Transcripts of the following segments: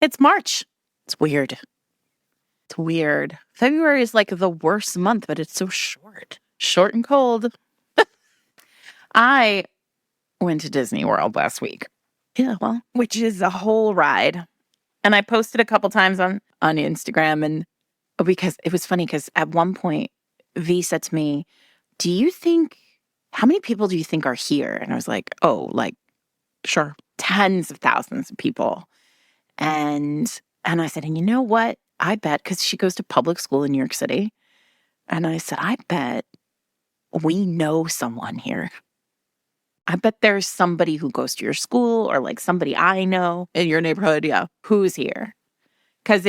It's March. It's weird. It's weird. February is like the worst month, but it's so short. Short and cold. I went to Disney World last week. Yeah, well, which is a whole ride. And I posted a couple times on Instagram, and because it was funny because at one point V said to me, how many people do you think are here? And I was like, sure, tens of thousands of people. And I said, and you know what? I bet, because she goes to public school in New York City. And I said, I bet we know someone here. I bet there's somebody who goes to your school or like somebody I know in your neighborhood, yeah, who's here. Because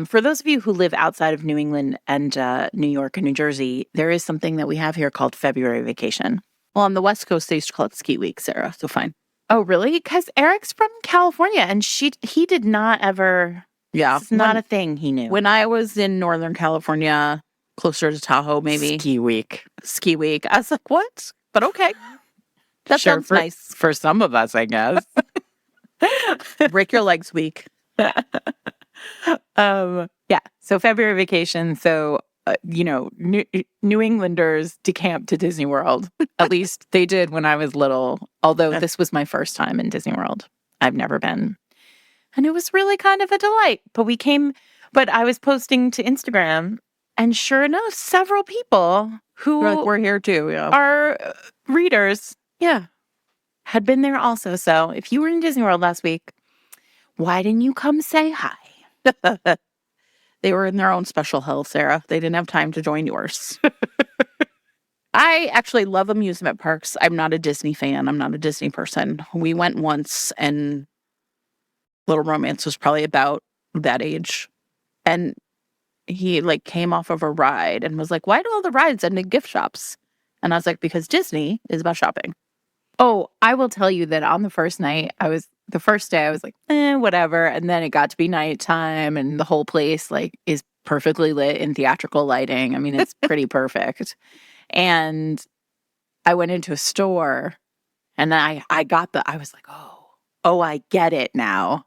for those of you who live outside of New England and New York and New Jersey, there is something that we have here called February vacation. Well, on the West Coast, they used to call it Ski Week, Sarah, so fine. Oh, really? Because Eric's from California, and he did not ever... Yeah. It's not a thing he knew. When I was in Northern California, closer to Tahoe, maybe. Ski week. I was like, what? But okay. That sounds nice. For some of us, I guess. Break your legs week. Yeah. So February vacation. So, New Englanders decamp to Disney World. At least they did when I was little. Although this was my first time in Disney World. I've never been. And it was really kind of a delight. But I was posting to Instagram, and sure enough, several people who we're here too, yeah, are readers, had been there also. So if you were in Disney World last week, why didn't you come say hi? They were in their own special hell, Sarah. They didn't have time to join yours. I actually love amusement parks. I'm not a Disney fan. I'm not a Disney person. We went once, and Little Romance was probably about that age. And he came off of a ride and was like, why do all the rides end in gift shops? And I was like, because Disney is about shopping. Oh, I will tell you that on the first night, the first day I was like, whatever. And then it got to be nighttime, and the whole place is perfectly lit in theatrical lighting. I mean, it's pretty perfect. And I went into a store, and I was like, oh, I get it now.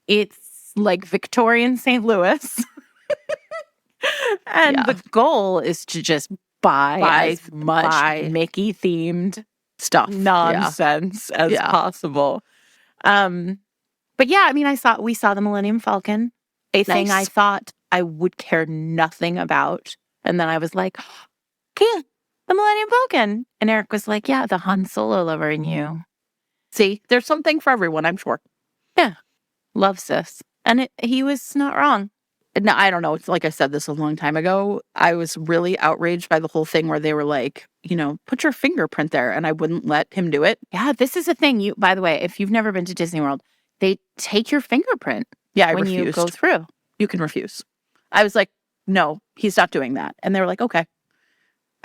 It's like Victorian St. Louis. And the goal is to just buy as much Mickey-themed stuff, nonsense as possible. But yeah, I mean, we saw the Millennium Falcon, a thing I thought I would care nothing about. And then I was like, okay, the Millennium Falcon. And Eric was like, yeah, the Han Solo lover in you. See, there's something for everyone, I'm sure. Yeah. Loves this. And he was not wrong. No, I don't know. It's like I said this a long time ago. I was really outraged by the whole thing where they were like, put your fingerprint there, and I wouldn't let him do it. Yeah, this is a thing. By the way, if you've never been to Disney World, they take your fingerprint. Yeah, I when refused. You go through. You can refuse. I was like, no, he's not doing that. And they were like, okay.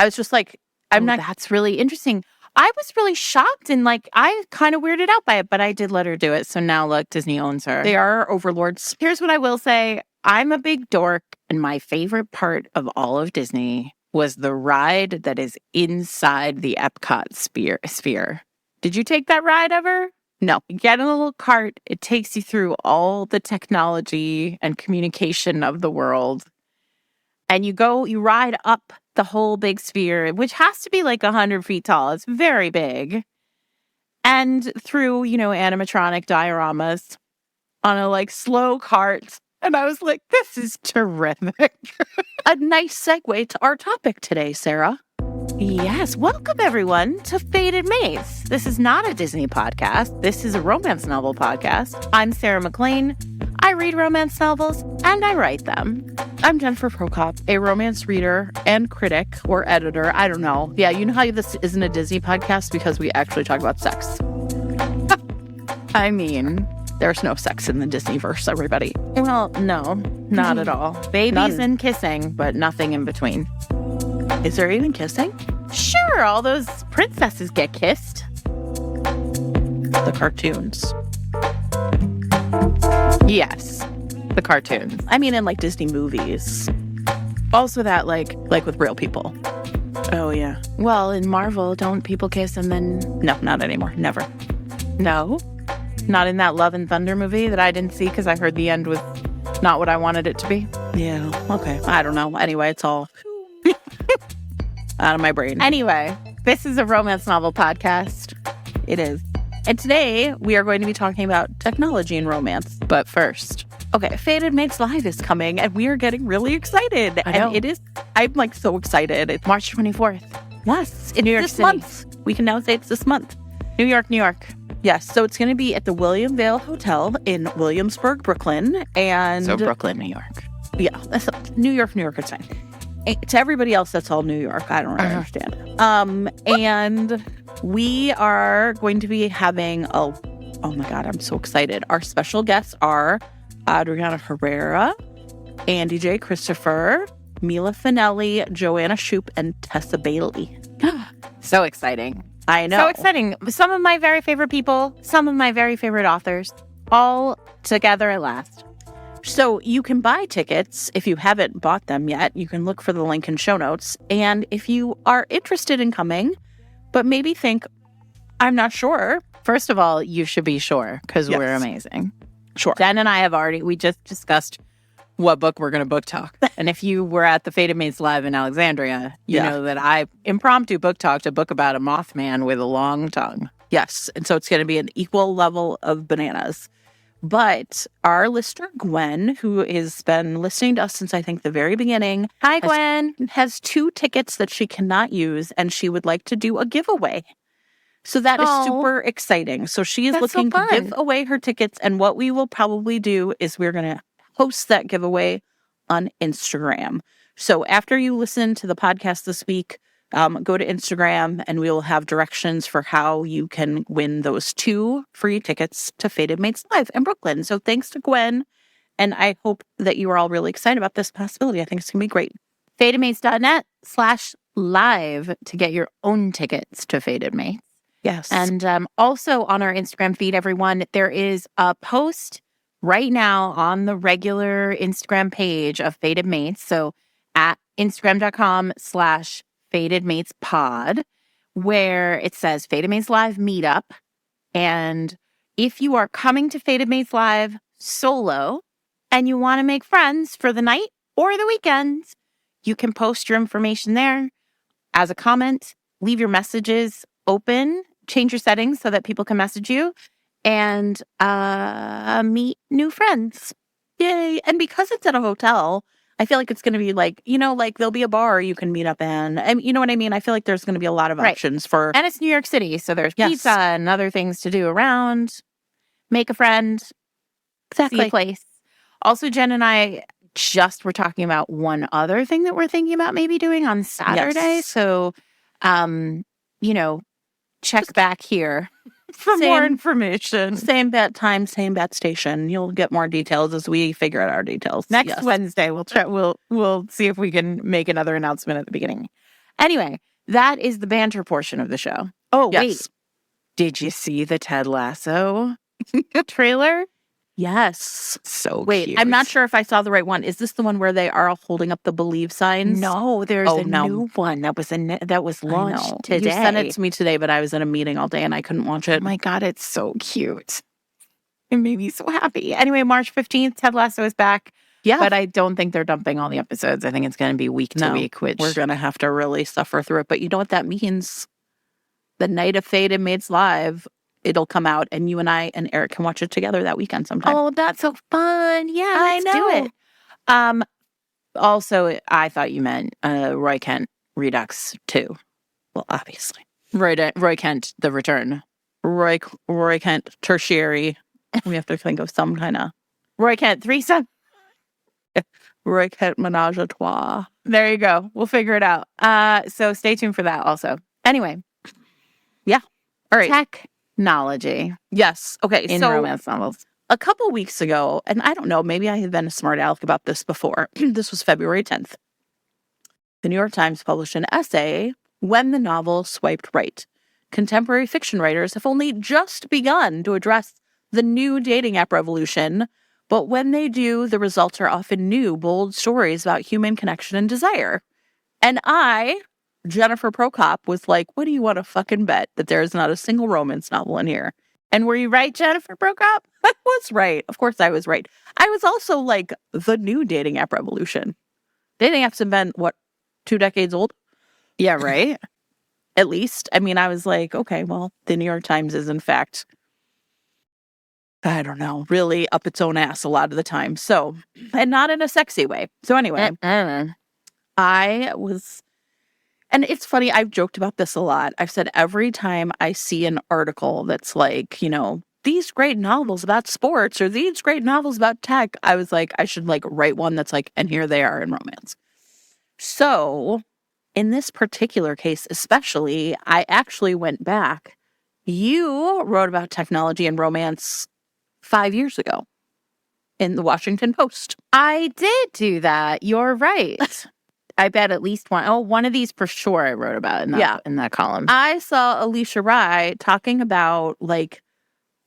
I was just like, That's really interesting. I was really shocked, and I kind of weirded out by it, but I did let her do it. So now look, Disney owns her. They are overlords. Here's what I will say. I'm a big dork, and my favorite part of all of Disney was the ride that is inside the Epcot sphere. Did you take that ride ever? No. You get in a little cart. It takes you through all the technology and communication of the world. And you ride up the whole big sphere, which has to be 100 feet tall. It's very big. And through, animatronic dioramas on a slow cart. And I was like, this is terrific. A nice segue to our topic today, Sarah. Yes. Welcome, everyone, to Faded Mates. This is not a Disney podcast. This is a romance novel podcast. I'm Sarah McLean. I read romance novels, and I write them. I'm Jennifer Prokop, a romance reader and critic or editor. I don't know. Yeah, you know how this isn't a Disney podcast because we actually talk about sex. I mean... There's no sex in the Disneyverse, everybody. Well, no, not at all. Babies and kissing, but nothing in between. Is there even kissing? Sure, all those princesses get kissed. The cartoons. Yes, the cartoons. I mean, in Disney movies. Also that like with real people. Oh, yeah. Well, in Marvel, don't people kiss and then... No, not anymore. Never. No? Not in that Love and Thunder movie that I didn't see because I heard the end was not what I wanted it to be. Yeah. Okay. I don't know. Anyway, it's all out of my brain. Anyway, this is a romance novel podcast. It is. And today we are going to be talking about technology and romance. But first, okay, Fated Mates Live is coming and we are getting really excited. I know. And it is, I'm like so excited. It's March 24th. Yes, it's New York this City. month. We can now say it's this month. New York, New York. Yes, so it's going to be at the William Vale Hotel in Williamsburg, Brooklyn. And So Brooklyn, New York. yeah, that's New York, New York, it's fine. To everybody else, that's all New York. I don't really understand. And we are going to be having oh my God, I'm so excited. Our special guests are Adriana Herrera, Andy J. Christopher, Mila Finelli, Joanna Shoup, and Tessa Bailey. So exciting. I know. So exciting. Some of my very favorite people, some of my very favorite authors, all together at last. So you can buy tickets if you haven't bought them yet. You can look for the link in show notes. And if you are interested in coming, but maybe think, I'm not sure. First of all, you should be sure because Yes. we're amazing. Sure. Jen and I we just discussed what book we're going to book talk. And if you were at the Fated Mates Live in Alexandria, you Yeah. know that I impromptu book talked a book about a Mothman with a long tongue. Yes. And so it's going to be an equal level of bananas. But our listener, Gwen, who has been listening to us since I think the very beginning, Hi, Gwen. has 2 tickets that she cannot use and she would like to do a giveaway. So that is Oh. super exciting. So she is That's so looking to fun. give away her tickets. And what we will probably do is we're going to host that giveaway on Instagram. So after you listen to the podcast this week, go to Instagram and we will have directions for how you can win those 2 free tickets to Fated Mates Live in Brooklyn. So thanks to Gwen. And I hope that you are all really excited about this possibility. I think it's going to be great. FatedMates.net/live to get your own tickets to Fated Mates. Yes. And also on our Instagram feed, everyone, there is a post right now on the regular Instagram page of Fated Mates. So at Instagram.com/FatedMatesPod, where it says Fated Mates Live Meetup. And if you are coming to Fated Mates Live solo and you want to make friends for the night or the weekend, you can post your information there as a comment, leave your messages open, change your settings so that people can message you and meet new friends. Yay. And because it's at a hotel, I feel like it's going to be like, like there'll be a bar you can meet up in. And you know what I mean? I feel like there's going to be a lot of Right. options for. And it's New York City, so there's Yes. pizza and other things to do around. Make a friend, see Exactly. a place. Also, Jen and I just were talking about one other thing that we're thinking about maybe doing on Saturday. Yes. So, check back here for Same. more information. Same bat time, same bat station. You'll get more details as we figure out our details. Next Yes. Wednesday, we'll try. We'll see if we can make another announcement at the beginning. Anyway, that is the banter portion of the show. Oh, Yes. wait. Did you see the Ted Lasso trailer? Yes. So Wait, cute. I'm not sure if I saw the right one. Is this the one where they are all holding up the believe signs? No, there's Oh, a no. new one that was I launched know. today. You sent it to me today, but I was in a meeting all day and I couldn't watch Oh it. my God, it's so cute. It made me so happy. Anyway, March 15th, Ted Lasso is back. Yeah. But I don't think they're dumping all the episodes. I think it's going to be week to No, week, which we're going to have to really suffer through it. But you know what that means? The night of Fated Mates Live, it'll come out and you and I and Eric can watch it together that weekend sometime. Oh, that's so fun. Yeah, I let's do know. it. Also, I thought you meant Roy Kent Redux 2. Well, obviously. Roy Kent, The Return. Roy Kent tertiary. We have to think of some kind of Roy Kent Threesome. Roy Kent menage a trois. There you go. We'll figure it out. So stay tuned for that also. Anyway. Yeah. All right. Technology Yes. Okay. in so romance novels. a couple weeks ago, and I don't know, maybe I had been a smart aleck about this before. This was February 10th. The New York Times published an essay, When the Novel Swiped Right. Contemporary fiction writers have only just begun to address the new dating app revolution, but when they do, the results are often new, bold stories about human connection and desire. And I, Jennifer Prokop, was like, what do you want to fucking bet that there is not a single romance novel in here? And were you right, Jennifer broke up? I was right. Of course I was right. I was also like the new dating app revolution. Dating apps have been, 2 decades old? Yeah, right? At least. I mean, I was like, okay, well, the New York Times is in fact, I don't know, really up its own ass a lot of the time. So, and not in a sexy way. So anyway, I was, and it's funny, I've joked about this a lot. I've said every time I see an article that's like, these great novels about sports or these great novels about tech, I was like, I should like write one that's like, and here they are in romance. So in this particular case, especially, I actually went back. You wrote about technology and romance 5 years ago in the Washington Post. I did do that. You're right. I bet at least one. Oh, one of these for sure I wrote about in that column. I saw Alicia Rye talking about like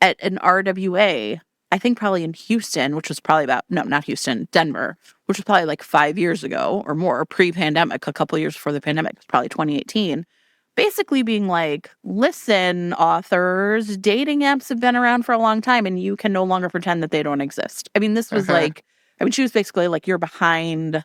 at an RWA, I think probably in Houston, which was probably not Houston, Denver, which was probably like 5 years ago or more, pre-pandemic, a couple of years before the pandemic, it was probably 2018. Basically being like, listen, authors, dating apps have been around for a long time and you can no longer pretend that they don't exist. I mean, this was she was basically like, you're behind.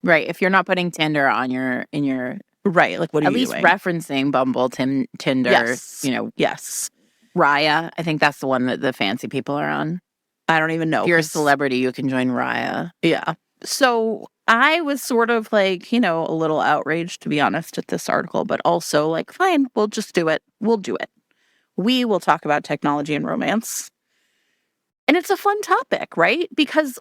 Right. If you're not putting Tinder on in your right, like what are at you least doing? Referencing Bumble, Tinder, Yes. Yes. Raya. I think that's the one that the fancy people are on. I don't even know. If you're a celebrity, you can join Raya. Yeah. So I was sort of like, a little outraged, to be honest, at this article, but also like, fine, we'll just do it. We'll do it. We will talk about technology and romance. And it's a fun topic, right? Because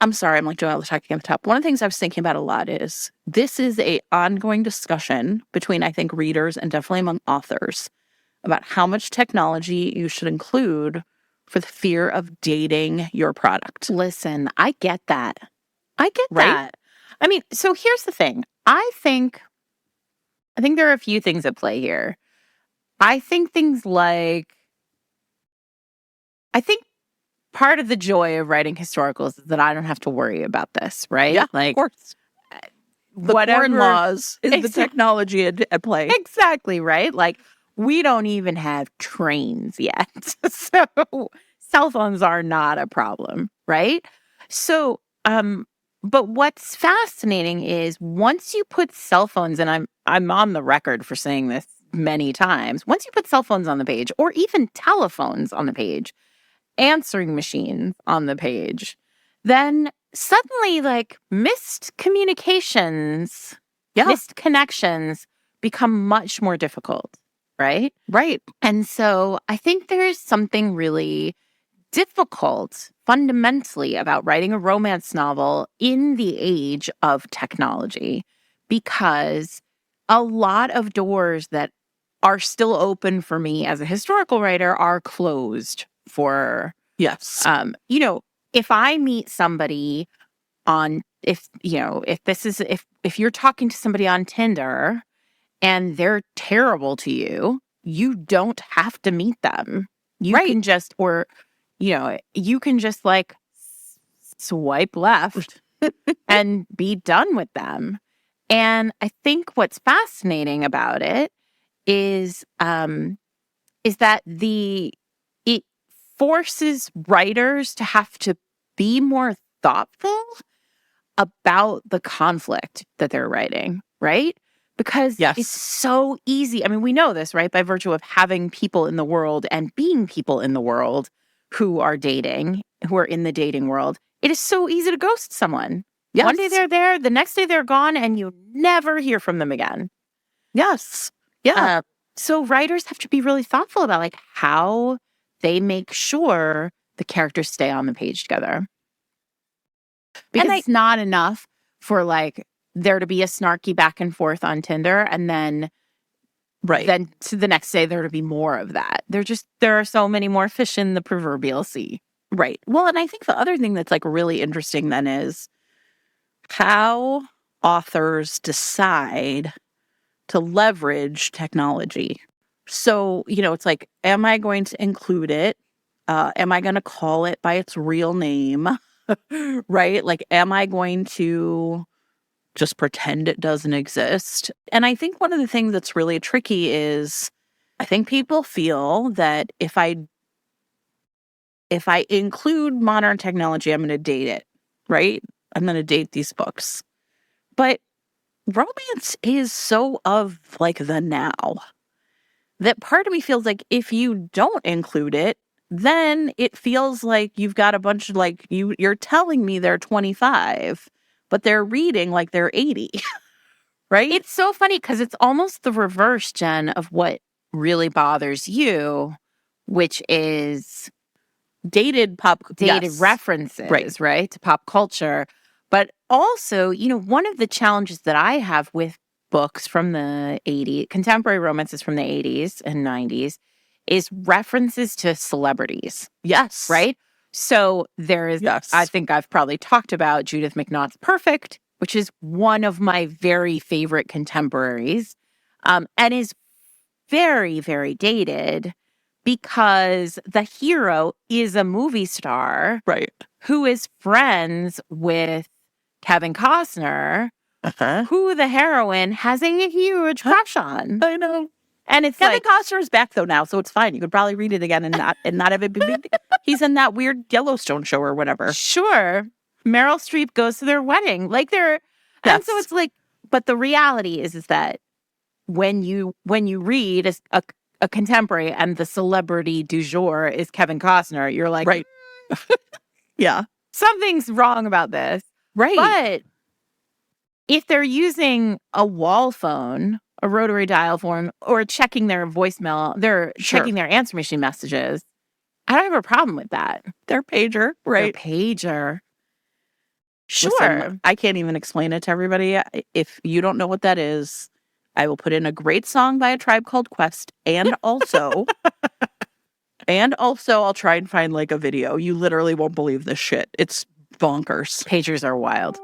I'm sorry, I'm like doing all the talking at the top. One of the things I was thinking about a lot is this is a ongoing discussion between, I think, readers and definitely among authors about how much technology you should include for the fear of dating your product. Listen, I get that. I get right? that. I mean, so here's the thing. I think there are a few things at play here. I think things like, part of the joy of writing historicals is that I don't have to worry about this, right? Yeah, like, of course. The corn laws is the technology at play. Exactly, right? Like, we don't even have trains yet. So cell phones are not a problem, right? So, but what's fascinating is once you put cell phones, and I'm on the record for saying this many times, once you put cell phones on the page, or even telephones on the page, answering machines on the page, then suddenly like missed communications, missed connections become much more difficult, right? Right. And so I think there's something really difficult fundamentally about writing a romance novel in the age of technology, because a lot of doors that are still open for me as a historical writer are closed for, yes. If I meet somebody if you're talking to somebody on Tinder and they're terrible to you, you don't have to meet them. You can just, you can just like swipe left and be done with them. And I think what's fascinating about it is that it forces writers to have to be more thoughtful about the conflict that they're writing, right? Because it's so easy. I mean, we know this, right? By virtue of having people in the world and being people in the world who are dating, who are in the dating world, it is so easy to ghost someone. Yes. One day they're there, the next day they're gone, and you never hear from them again. Yes. Yeah. So writers have to be really thoughtful about like how they make sure the characters stay on the page together. Because it's not enough for like there to be a snarky back and forth on Tinder and then to the next day there to be more of that. There are so many more fish in the proverbial sea. Right. Well, and I think the other thing that's like really interesting then is how authors decide to leverage technology. So, it's like, am I going to include it? Am I going to call it by its real name? Right? Like, am I going to just pretend it doesn't exist? And I think one of the things that's really tricky is I think people feel that if I include modern technology, I'm going to date it, right? I'm going to date these books. But romance is so of like the now that part of me feels like if you don't include it, then it feels like you've got a bunch of like you're telling me they're 25, but they're reading like they're 80, right? It's so funny because it's almost the reverse, Jen, of what really bothers you, which is dated dated references, right, to pop culture. But also, one of the challenges that I have with books from the 80s, contemporary romances from the 80s and 90s, is references to celebrities. Yes. Right? So there is, Yes. I think I've probably talked about Judith McNaught's Perfect, which is one of my very favorite contemporaries, and is very, very dated because the hero is a movie star, right, who is friends with Kevin Costner, who the heroine has a huge crush on. I know. And it's Kevin Costner's back though now, so it's fine. You could probably read it again and not have it be big. He's in that weird Yellowstone show or whatever. Sure. Meryl Streep goes to their wedding. And so it's like, but the reality is that when you read a contemporary and the celebrity du jour is Kevin Costner, you're like, right. Yeah. Something's wrong about this. Right. But if they're using a wall phone, a rotary dial phone, or checking their voicemail, they're checking their answer machine messages, I don't have a problem with that. Their pager, right? Their pager. Sure. Listen, I can't even explain it to everybody. If you don't know what that is, I will put in a great song by A Tribe Called Quest, and also, I'll try and find like a video. You literally won't believe this shit. It's bonkers. Pagers are wild.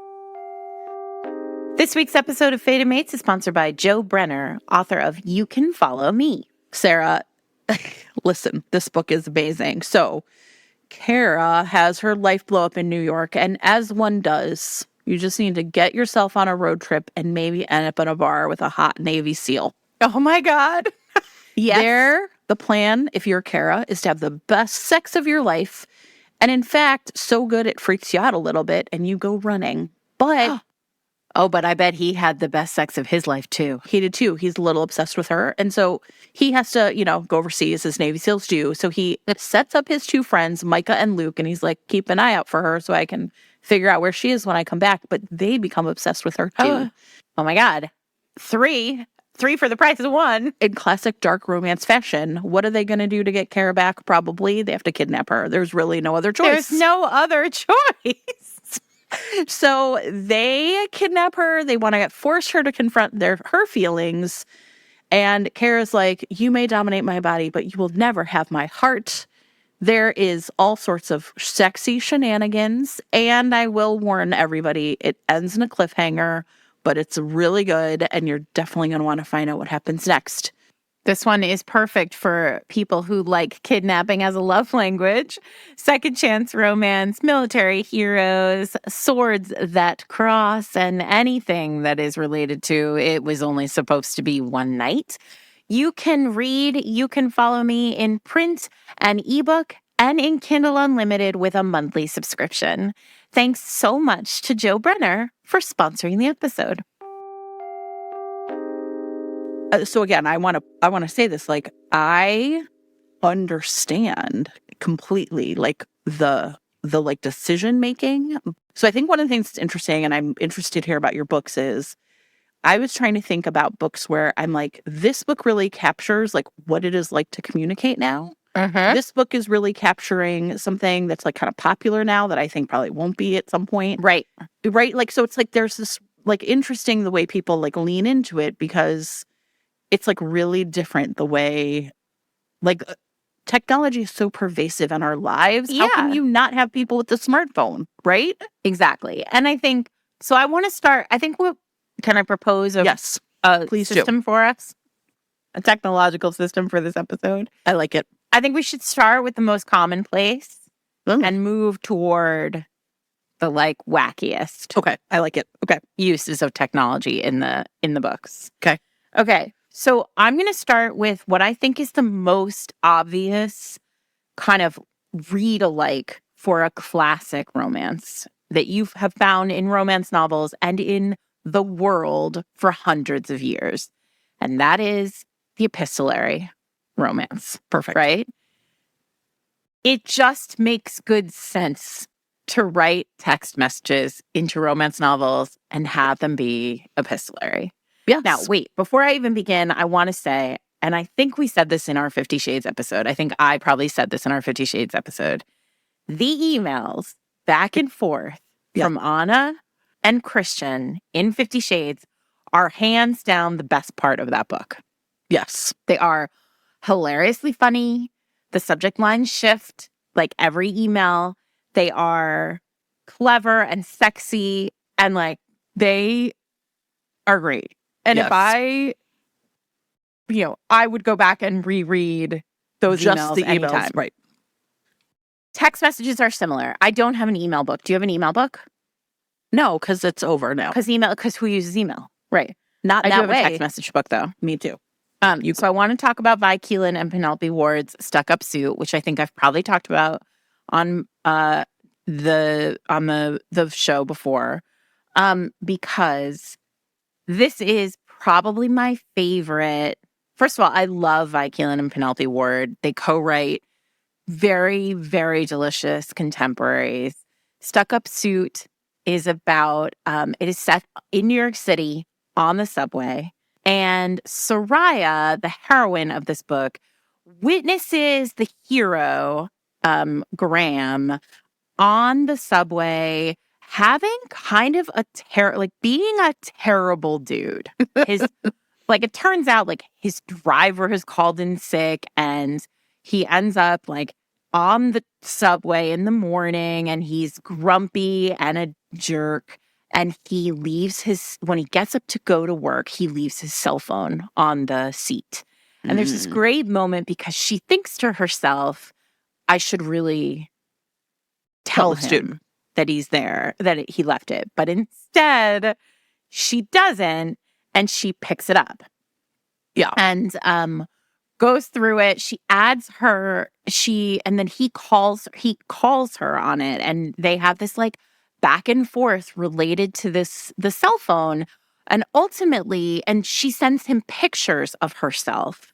This week's episode of Fated Mates is sponsored by Joe Brenner, author of You Can Follow Me. Sarah, listen, this book is amazing. So, Kara has her life blow up in New York, and as one does, you just need to get yourself on a road trip and maybe end up in a bar with a hot Navy SEAL. Oh my God. Yes. The plan, if you're Kara, is to have the best sex of your life. And in fact, so good it freaks you out a little bit and you go running. But but I bet he had the best sex of his life too. He did too. He's a little obsessed with her. And so he has to, go overseas as Navy SEALs do. So he sets up his two friends, Micah and Luke, and he's like, keep an eye out for her so I can figure out where she is when I come back. But they become obsessed with her too. Oh my God. Three for the price of one. In classic dark romance fashion, what are they going to do to get Kara back? Probably they have to kidnap her. There's really no other choice. There's no other choice. So they kidnap her. They want to force her to confront her feelings. And Kara's like, you may dominate my body, but you will never have my heart. There is all sorts of sexy shenanigans. And I will warn everybody, it ends in a cliffhanger, but it's really good. And you're definitely going to want to find out what happens next. This one is perfect for people who like kidnapping as a love language, second chance romance, military heroes, swords that cross, and anything that is related to it was only supposed to be one night. You can read You Can Follow Me in print and ebook and in Kindle Unlimited with a monthly subscription. Thanks so much to Joe Brenner for sponsoring the episode. So again, I want to say this, like, I understand completely like the like decision making. So I think one of the things that's interesting, and I'm interested to hear about your books, is I was trying to think about books where I'm like, this book really captures like what it is like to communicate now. This book is really capturing something that's like kind of popular now that I think probably won't be at some point. Right. Like, so it's like there's this like interesting the way people like lean into it, because it's like really different the way like technology is so pervasive in our lives. Yeah. How can you not have people with the smartphone, right? Exactly. And I think, so I want to start, can I propose a please system for us? A technological system for this episode? I like it. I think we should start with the most commonplace and move toward the like wackiest. Okay. I like it. Okay. Uses of technology in the books. Okay. Okay. So I'm going to start with what I think is the most obvious kind of read-alike for a classic romance that you have found in romance novels and in the world for hundreds of years. And that is the epistolary romance. Perfect. Right? It just makes good sense to write text messages into romance novels and have them be epistolary. Yes. Now, wait, before I even begin, I want to say, and I think we said this in our 50 Shades episode. I think I probably said this in our 50 Shades episode. The emails back and forth from Anna and Christian in 50 Shades are hands down the best part of that book. Yes. They are hilariously funny. The subject lines shift like every email. They are clever and sexy and like they are great. And if I would go back and reread those emails anytime. Right. Text messages are similar. I don't have an email book. Do you have an email book? No, because it's over now. Because who uses email? Right. Not I that do have way. a text message book though. Me too. So I want to talk about Vi Keelan and Penelope Ward's Stuck Up Suit, which I think I've probably talked about on the show before, because this is probably my favorite. First of all, I love Vi Keelan and Penelope Ward. They co-write very, very delicious contemporaries. Stuck Up Suit is about, it is set in New York City on the subway. And Soraya, the heroine of this book, witnesses the hero, Graham, on the subway having kind of being a terrible dude. It turns out like his driver has called in sick and he ends up like on the subway in the morning and he's grumpy and a jerk. And he leaves when he gets up to go to work, he leaves his cell phone on the seat. And there's this great moment because she thinks to herself, I should really tell him that he's there, that he left it. But instead, she doesn't, and she picks it up. Yeah. And goes through it. She adds her, and then he calls her on it. And they have this like back and forth related to the cell phone. And ultimately, and she sends him pictures of herself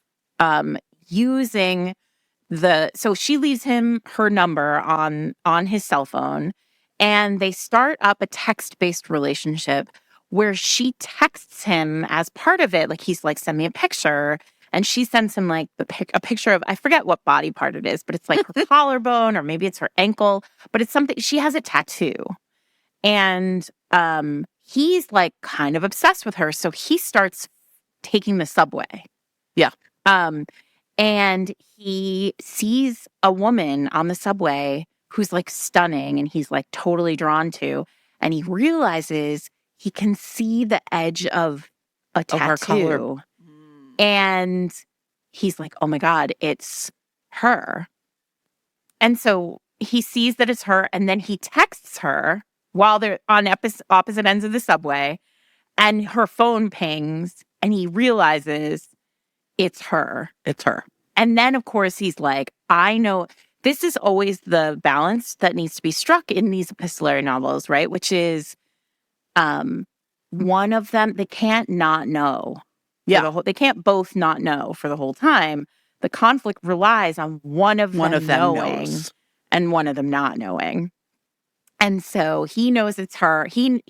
using so she leaves him her number on his cell phone, and they start up a text-based relationship where she texts him as part of it. Like he's like, send me a picture. And she sends him like a picture of, I forget what body part it is, but it's like her collarbone or maybe it's her ankle, but it's something, she has a tattoo. And he's like kind of obsessed with her. So he starts taking the subway. Yeah. And he sees a woman on the subway who's like stunning and he's like totally drawn to. And he realizes he can see the edge of a tattoo. And he's like, oh my God, it's her. And so he sees that it's her, and then he texts her while they're on opposite ends of the subway, and her phone pings, and he realizes it's her. It's her. And then, of course, he's like, I know this is always the balance that needs to be struck in these epistolary novels, right? Which is one of them, they can't not know. Yeah. They can't both not know for the whole time. The conflict relies on one of them knowing and one of them not knowing. And so he knows it's her. He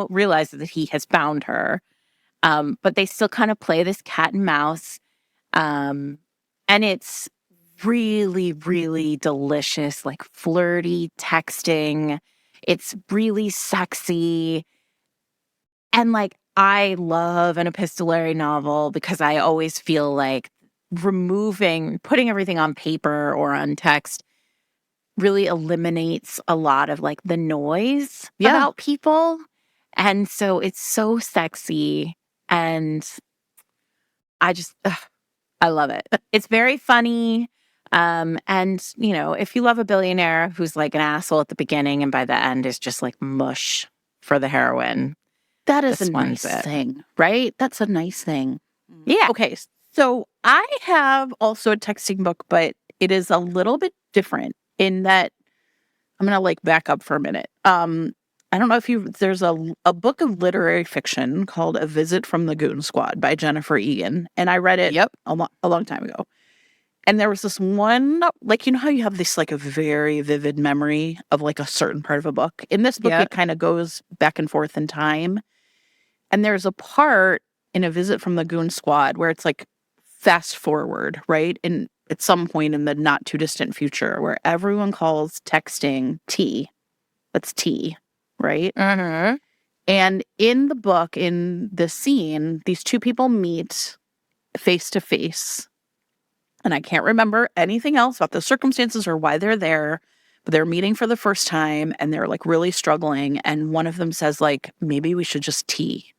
realizes that he has found her. But they still kind of play this cat and mouse. And it's really, really delicious, like flirty texting. It's really sexy. And like, I love an epistolary novel because I always feel like putting everything on paper or on text really eliminates a lot of like the noise about people. And so it's so sexy and I love it. It's very funny. And if you love a billionaire who's like an asshole at the beginning and by the end is just like mush for the heroine. That is a nice thing, right? That's a nice thing. Yeah. Okay, so I have also a texting book, but it is a little bit different in that I'm gonna like back up for a minute. I don't know if there's a book of literary fiction called A Visit from the Goon Squad by Jennifer Egan, and I read it Yep. a long time ago. And there was this one, like, you know how you have this like a very vivid memory of like a certain part of a book? In this book, Yep. it kind of goes back and forth in time. And there's a part in A Visit from the Goon Squad where it's like fast forward, right? And at some point in the not too distant future where everyone calls texting tea. That's tea, right? Mm-hmm. And in the book, in the scene, these two people meet face to face. And I can't remember anything else about the circumstances or why they're there, but they're meeting for the first time and they're like really struggling. And one of them says, like, maybe we should just tea.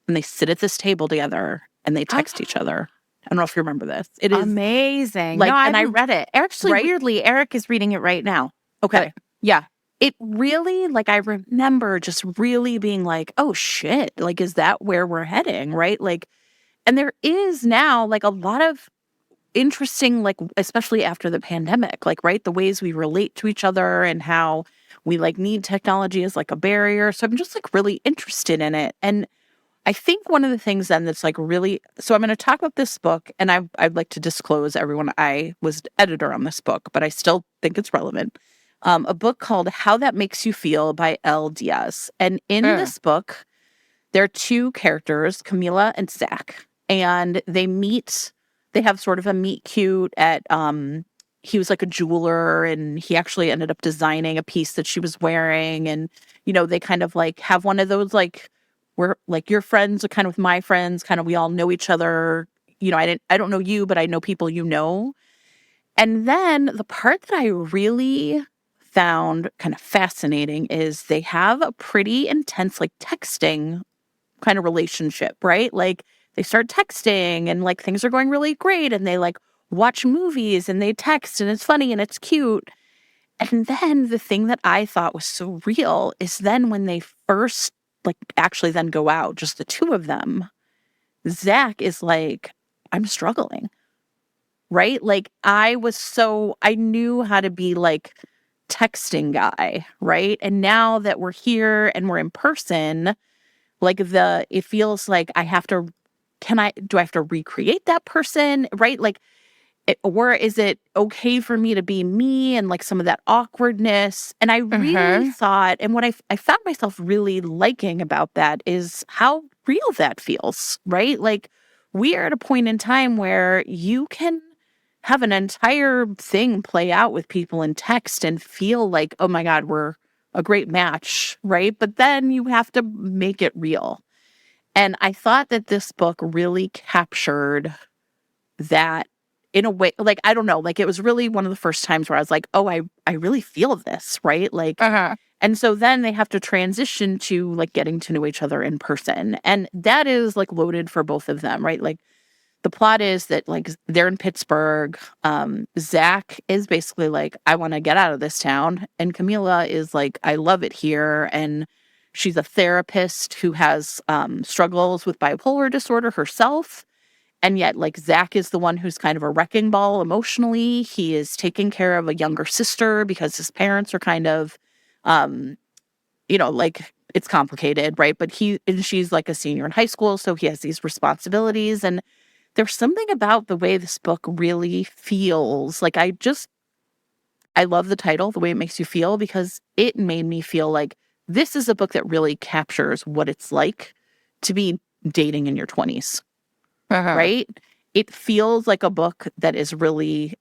And they sit at this table together and they text each other. I don't know if you remember this. It is amazing. like, No, and I read it. Actually, right? weirdly, Eric is reading it right now. Okay. Yeah. It really, like, I remember just really being like, oh shit, like, is that where we're heading? Right. Like, and there is now like a lot of interesting, like, especially after the pandemic, like, right, the ways we relate to each other and how we like need technology as like a barrier. So I'm just like really interested in it. And I think one of the things then that's like really, so I'm going to talk about this book, and I'd like to disclose everyone I was editor on this book, but I still think it's relevant. A book called How That Makes You Feel by L. Diaz. And in this book, there are two characters, Camila and Zach, and they meet. They have sort of a meet cute at. He was like a jeweler, and he actually ended up designing a piece that she was wearing, and they kind of like have one of those like we're like your friends are kind of with my friends, kind of we all know each other. I don't know you, but I know people you know. And then the part that I really found kind of fascinating is they have a pretty intense like texting kind of relationship, right? Like they start texting and like things are going really great and they like watch movies and they text and it's funny and it's cute. And then the thing that I thought was so real is then when they first like actually then go out, just the two of them, Zach is like, I'm struggling, right? Like I knew how to be like texting guy, right? And now that we're here and we're in person, like it feels like I have to, do I have to recreate that person, right? Like, or is it okay for me to be me and like some of that awkwardness? And I really thought, and what I found myself really liking about that is how real that feels, right? Like we are at a point in time where you can have an entire thing play out with people in text and feel like, oh my God, we're a great match, right? But then you have to make it real. And I thought that this book really captured that in a way, like, I don't know, like it was really one of the first times where I was like, oh, I really feel this, right? Like, and so then they have to transition to like getting to know each other in person. And that is like loaded for both of them, right? Like the plot is that like they're in Pittsburgh. Zach is basically like, I want to get out of this town. And Camila is like, I love it here. And she's a therapist who has struggles with bipolar disorder herself. And yet, like, Zach is the one who's kind of a wrecking ball emotionally. He is taking care of a younger sister because his parents are kind of, like, it's complicated, right? But she's like a senior in high school, so he has these responsibilities. And there's something about the way this book really feels. Like, I love the title, The Way It Makes You Feel, because it made me feel like this is a book that really captures what it's like to be dating in your 20s. Right? It feels like a book that is really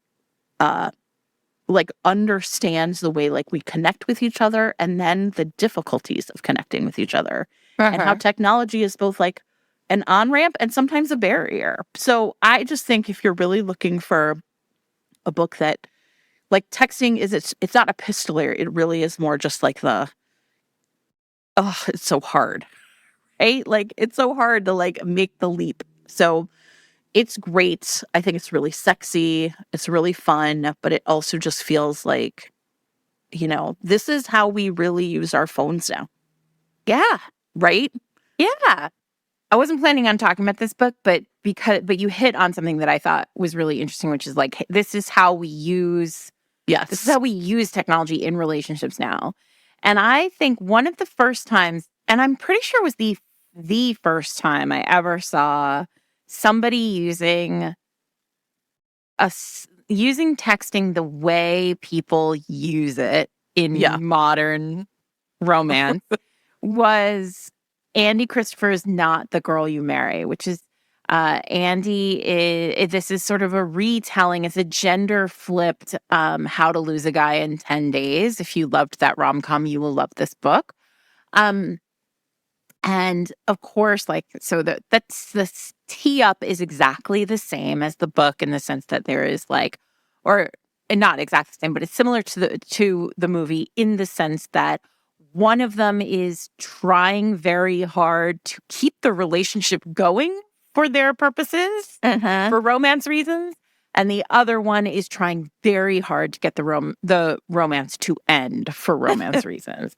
like understands the way like we connect with each other and then the difficulties of connecting with each other and how technology is both like an on-ramp and sometimes a barrier. So I just think if you're really looking for a book that like texting it's not epistolary, it really is more just like it's so hard, right? Like it's so hard to like make the leap. So it's great. I think it's really sexy. It's really fun, but it also just feels like, this is how we really use our phones now. Yeah. Right? Yeah. I wasn't planning on talking about this book, but you hit on something that I thought was really interesting, which is like, this is how we use technology in relationships now. And I think one of the first times, and I'm pretty sure it was the first time I ever saw somebody using texting the way people use it in modern romance was Andy Christopher's Not the Girl You Marry, which is this is sort of a retelling. It's a gender flipped How to Lose a Guy in 10 Days. If you loved that rom-com, you will love this book. And of course, like, so that's the tee up is exactly the same as the book in the sense that there is like, or not exactly the same, but it's similar to the movie in the sense that one of them is trying very hard to keep the relationship going for their purposes, for romance reasons, and the other one is trying very hard to get the romance to end for romance reasons.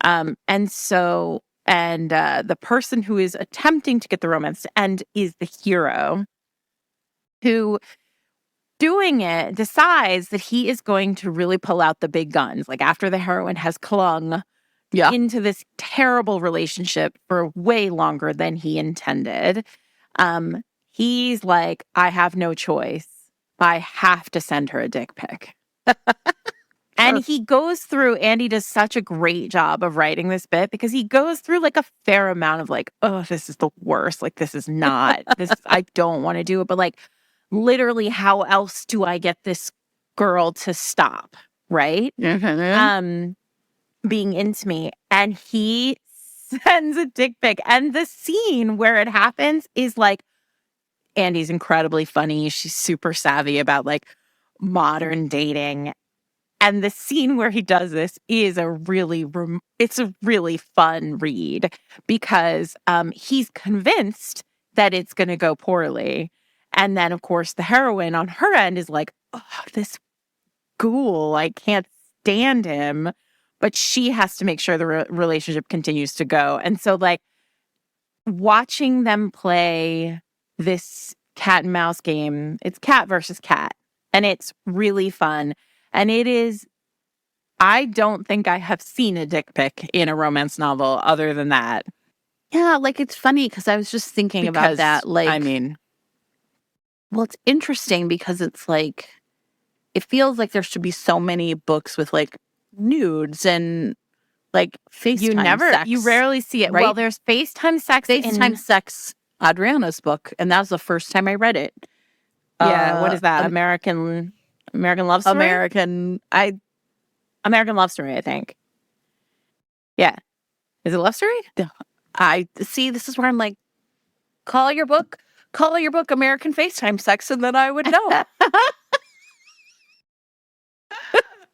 And the person who is attempting to get the romance to end is the hero, who, doing it, decides that he is going to really pull out the big guns. Like, after the heroine has clung into this terrible relationship for way longer than he intended, he's like, I have no choice. I have to send her a dick pic. And Andy does such a great job of writing this bit because he goes through like a fair amount of like, oh, this is the worst. Like, this is not, I don't want to do it. But like, literally, how else do I get this girl to stop? Right? Being into me. And he sends a dick pic. And the scene where it happens is like, Andy's incredibly funny. She's super savvy about like modern dating. And the scene where he does this is it's a really fun read because he's convinced that it's going to go poorly. And then, of course, the heroine on her end is like, oh, this ghoul, I can't stand him. But she has to make sure the relationship continues to go. And so, like, watching them play this cat and mouse game, it's cat versus cat. And it's really fun. And it is, I don't think I have seen a dick pic in a romance novel other than that. Yeah, like, it's funny because I was just thinking about that. Like, I mean, well, it's interesting because it's like, it feels like there should be so many books with like nudes and like FaceTime sex. You rarely see it. Right? Well, there's FaceTime sex. Sex, Adriana's book. And that was the first time I read it. Yeah, what is that? American Love Story? American Love Story, I think. Yeah. Is it Love Story? I see, this is where I'm like, call your book American FaceTime Sex, and then I would know.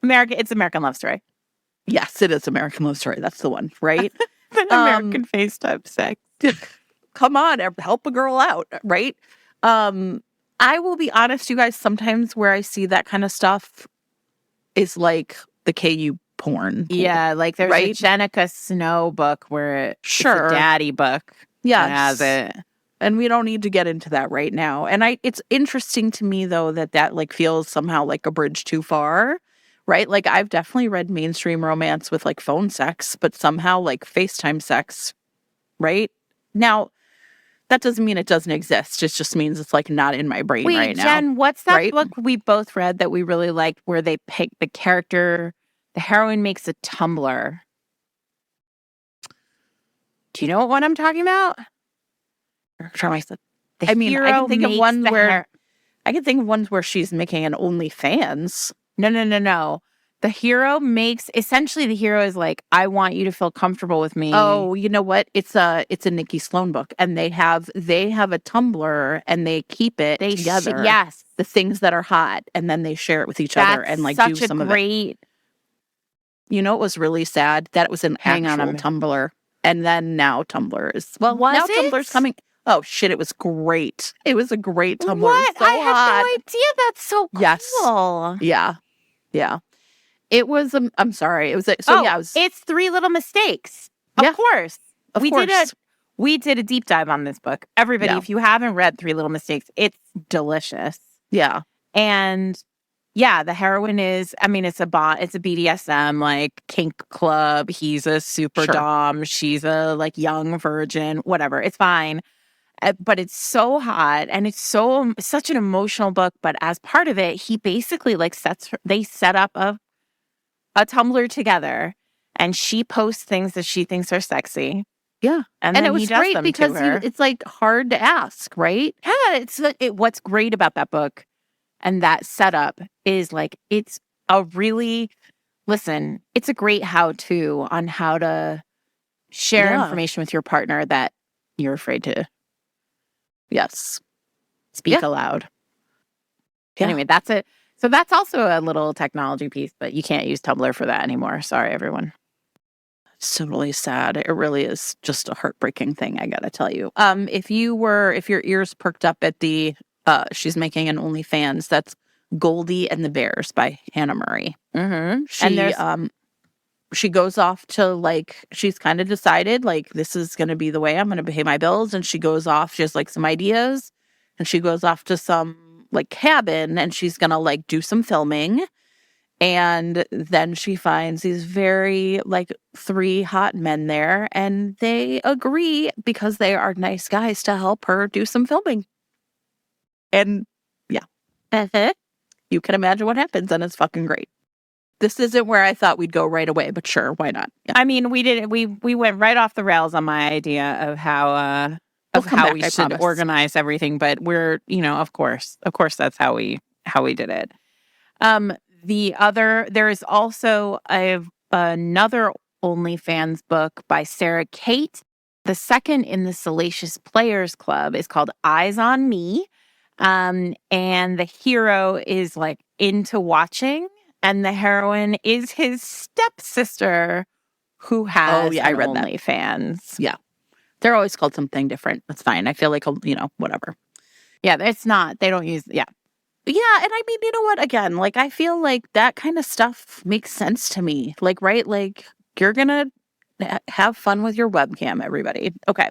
It's American Love Story. Yes, it is American Love Story. That's the one, right? American FaceTime Sex. Come on, help a girl out, right? I will be honest, you guys, sometimes where I see that kind of stuff is like the KU porn. Yeah, like there's a Jenica Snow book where it's a daddy book. Yeah, has it. And we don't need to get into that right now. And it's interesting to me, though, that like feels somehow like a bridge too far, right? Like, I've definitely read mainstream romance with like phone sex, but somehow like FaceTime sex, right? Now, that doesn't mean it doesn't exist. It just means it's like not in my brain right now. Jen, what's that book we both read that we really liked where they pick the character, the heroine makes a Tumblr? Do you know what one I'm talking about? I mean, I can think of ones where she's making an OnlyFans. No. The hero essentially the hero is like, I want you to feel comfortable with me. Oh, you know what? It's a Nikki Sloan book, and they have a Tumblr, and they keep it together. Yes, the things that are hot, and then they share it with each other and like do some of it. You know, it was really sad that it was an actual Tumblr, and then now Tumblr is Tumblr's coming. Oh shit! It was great. It was a great Tumblr. What? So I had no idea. That's so cool. Yes. Yeah. It was. I'm sorry. It was. It's Three Little Mistakes. Of course. We did a deep dive on this book. Everybody, Yeah. if you haven't read Three Little Mistakes, it's delicious. Yeah. And yeah, the heroine is, I mean, it's a BDSM, like, kink club. He's a super Sure. dom. She's a, like, young virgin, whatever. It's fine. But it's so hot, and it's such an emotional book. But as part of it, he basically, like, they set up a Tumblr together, and she posts things that she thinks are sexy. Yeah. And then it he was does great them because to her. it's like hard to ask, right? Yeah, what's great about that book and that setup is, like, it's a really, listen, it's a great how-to on how to share Yeah. information with your partner that you're afraid to Yes. speak Yeah. aloud. Yeah. Anyway, that's it. So that's also a little technology piece, but you can't use Tumblr for that anymore. Sorry, everyone. It's totally sad. It really is just a heartbreaking thing, I gotta tell you. If your ears perked up at the she's making an OnlyFans, that's Goldie and the Bears by Hannah Murray. Mm-hmm. She goes off to, like, she's kind of decided, like, this is going to be the way I'm going to pay my bills. And she goes off, she has, like, some ideas, and she goes off to some, like, cabin, and she's going to, like, do some filming. And then she finds these very, like, 3 hot men there, and they agree because they are nice guys to help her do some filming. And yeah, you can imagine what happens, and it's fucking great. This isn't where I thought we'd go right away, but sure, why not? Yeah. I mean, we went right off the rails on my idea of how back, we I should promise. organize everything, but we're, of course that's how we did it. There is also another OnlyFans book by Sarah Kate. The second in the Salacious Players Club is called Eyes on Me. And the hero is, like, into watching, and the heroine is his stepsister who has I an read that. OnlyFans. Yeah. They're always called something different. That's fine. I feel like, whatever. Yeah, it's not. They don't use, yeah. Yeah, and I mean, you know what? Again, like, I feel like that kind of stuff makes sense to me. Like, right? Like, you're gonna have fun with your webcam, everybody. Okay.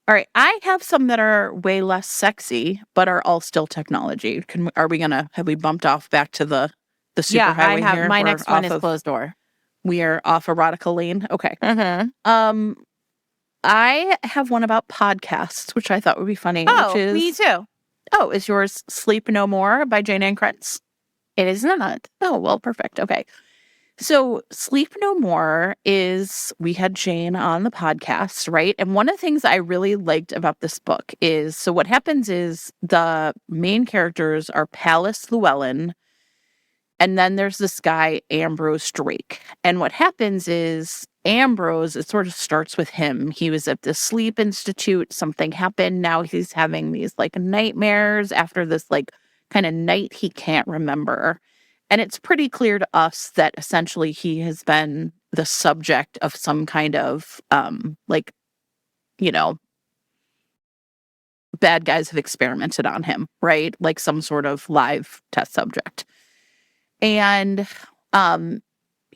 All right. I have some that are way less sexy, but are all still technology. Have we bumped off back to the superhighway I have here? my We're next one off is Closed Door. We are off erotica lane. Okay. Mm-hmm. I have one about podcasts, which I thought would be funny. Oh, which is, me too. Oh, is yours Sleep No More by Jane Ann Krentz? It is not. Oh, well, perfect. Okay. So Sleep No More we had Jane on the podcast, right? And one of the things I really liked about this book is, so what happens is the main characters are Palace Llewellyn, and then there's this guy, Ambrose Drake. And what happens is Ambrose, it sort of starts with him. He was at the sleep institute. Something happened. Now he's having these, like, nightmares after this, like, kind of night he can't remember. And it's pretty clear to us that essentially he has been the subject of some kind of, bad guys have experimented on him, right? Like some sort of live test subject. And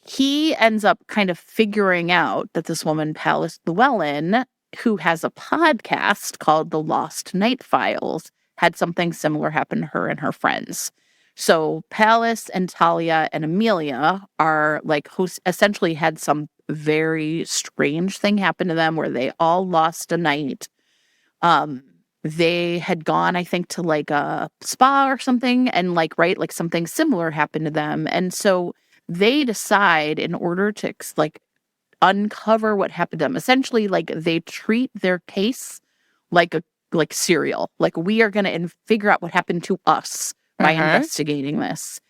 he ends up kind of figuring out that this woman, Palace Llewellyn, who has a podcast called The Lost Night Files, had something similar happen to her and her friends. So Palace and Talia and Amelia are, like, essentially had some very strange thing happen to them where they all lost a night. They had gone, I think, to, like, a spa or something, and, like, right, like, something similar happened to them. And so they decide, in order to, like, uncover what happened to them, essentially, like, they treat their case like serial. Like, we are going to figure out what happened to us by investigating this.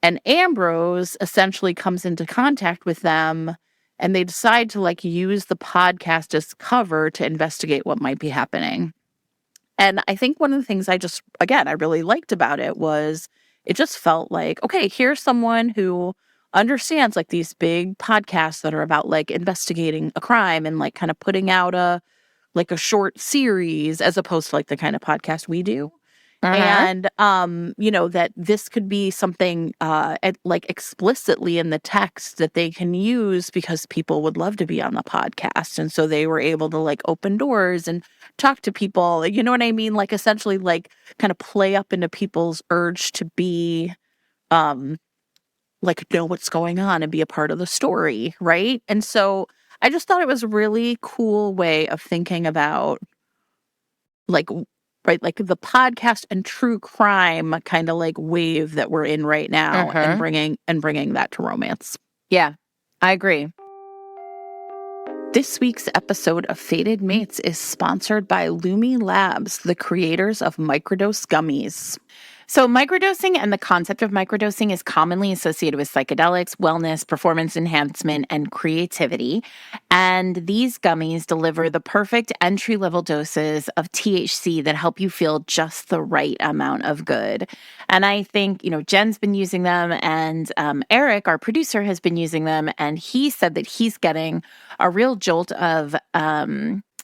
And Ambrose essentially comes into contact with them, and they decide to, like, use the podcast as cover to investigate what might be happening. And I think one of the things I really liked about it was it just felt like, okay, here's someone who understands, like, these big podcasts that are about, like, investigating a crime and, like, kind of putting out a short series as opposed to, like, the kind of podcast we do. And, that this could be something, like explicitly in the text that they can use because people would love to be on the podcast. And so they were able to like open doors and talk to people, you know what I mean? Like essentially like kind of play up into people's urge to be, like know what's going on and be a part of the story. Right. And so I just thought it was a really cool way of thinking about like right like the podcast and true crime kind of like wave that we're in right now and bringing that to romance. Yeah, I agree. This week's episode of Fated Mates is sponsored by Lumi Labs, the creators of microdose gummies. So microdosing and the concept of microdosing is commonly associated with psychedelics, wellness, performance enhancement, and creativity. And these gummies deliver the perfect entry-level doses of THC that help you feel just the right amount of good. And I think, Jen's been using them, and Eric, our producer, has been using them. And he said that he's getting a real jolt of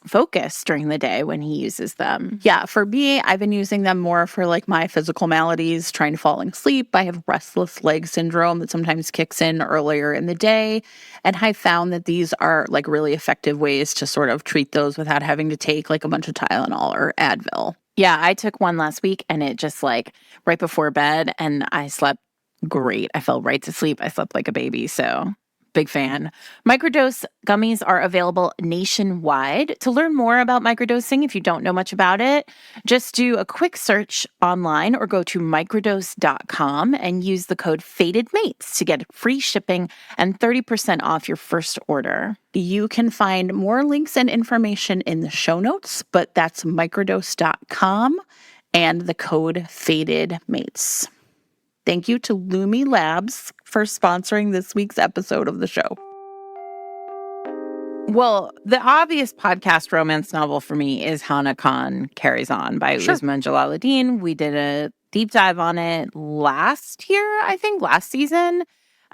focus during the day when he uses them. Yeah, for me, I've been using them more for like my physical maladies, trying to fall asleep. I have restless leg syndrome that sometimes kicks in earlier in the day. And I found that these are like really effective ways to sort of treat those without having to take like a bunch of Tylenol or Advil. Yeah, I took one last week and it just like right before bed and I slept great. I fell right to sleep. I slept like a baby. So big fan. Microdose gummies are available nationwide. To learn more about microdosing, if you don't know much about it, just do a quick search online or go to microdose.com and use the code FATEDMATES to get free shipping and 30% off your first order. You can find more links and information in the show notes, but that's microdose.com and the code FATEDMATES. Thank you to Lumi Labs for sponsoring this week's episode of the show. Well, the obvious podcast romance novel for me is Hana Khan Carries On by Uzma and Jalaluddin. We did a deep dive on it last season.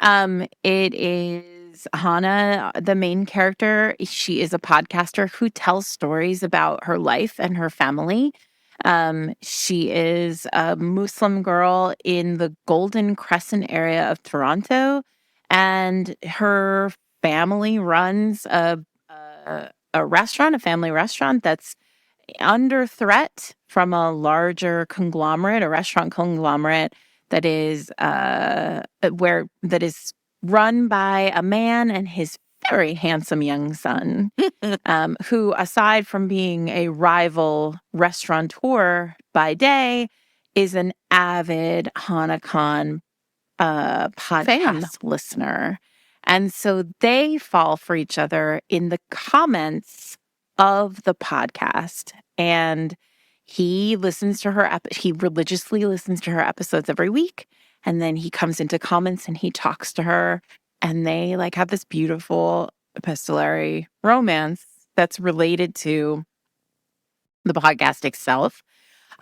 It is Hana, the main character. She is a podcaster who tells stories about her life and her family. She is a Muslim girl in the Golden Crescent area of Toronto, and her family runs a restaurant, a family restaurant that's under threat from a larger conglomerate, a restaurant conglomerate that is run by a man and his very handsome young son, who, aside from being a rival restaurateur by day, is an avid Hana Khan podcast listener. And so they fall for each other in the comments of the podcast. And he listens to her, he religiously listens to her episodes every week. And then he comes into comments and he talks to her. And they like have this beautiful epistolary romance that's related to the podcast itself.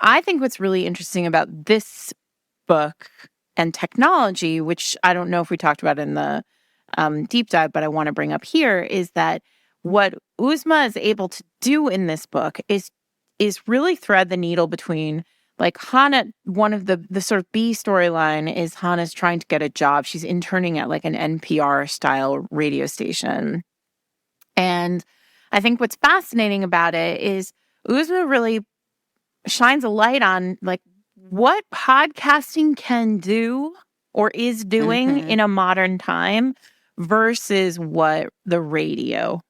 I think what's really interesting about this book and technology, which I don't know if we talked about in the deep dive, but I want to bring up here, is that what Uzma is able to do in this book is really thread the needle between like Hana. One of the sort of B storyline is Hana's trying to get a job. She's interning at like an NPR style radio station. And I think what's fascinating about it is Uzma really shines a light on like what podcasting can do or is doing in a modern time versus what the radio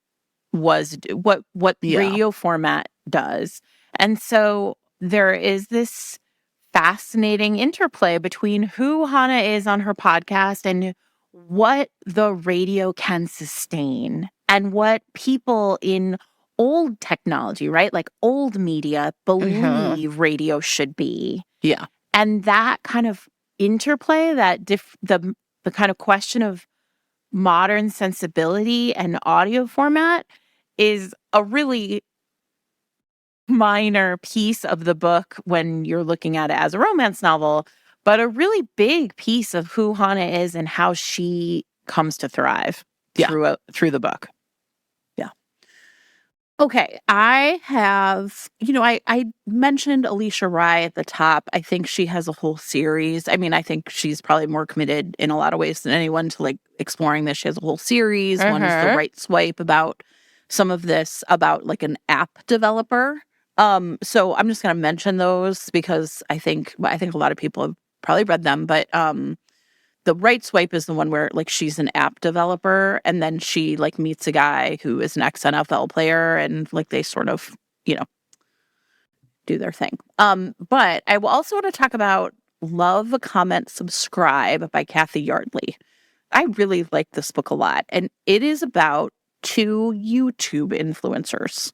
what radio format does. And so there is this fascinating interplay between who Hana is on her podcast and what the radio can sustain and what people in old technology, right? Like old media believe radio should be. Yeah. And that kind of interplay, that the kind of question of modern sensibility and audio format is a really minor piece of the book when you're looking at it as a romance novel, but a really big piece of who Hana is and how she comes to thrive through the book. Yeah. Okay, I have, I mentioned Alicia Rye at the top. I think she has a whole series. I mean, I think she's probably more committed in a lot of ways than anyone to like exploring this. She has a whole series. One is The Mm-hmm. Right Swipe, about some of this about like an app developer. So I'm just going to mention those because I think a lot of people have probably read them, but the right swipe is the one where like she's an app developer and then she like meets a guy who is an ex NFL player and like they sort of, you know, do their thing. But I will also want to talk about Love, Comment, Subscribe by Kathy Yardley. I really like this book a lot. And it is about two YouTube influencers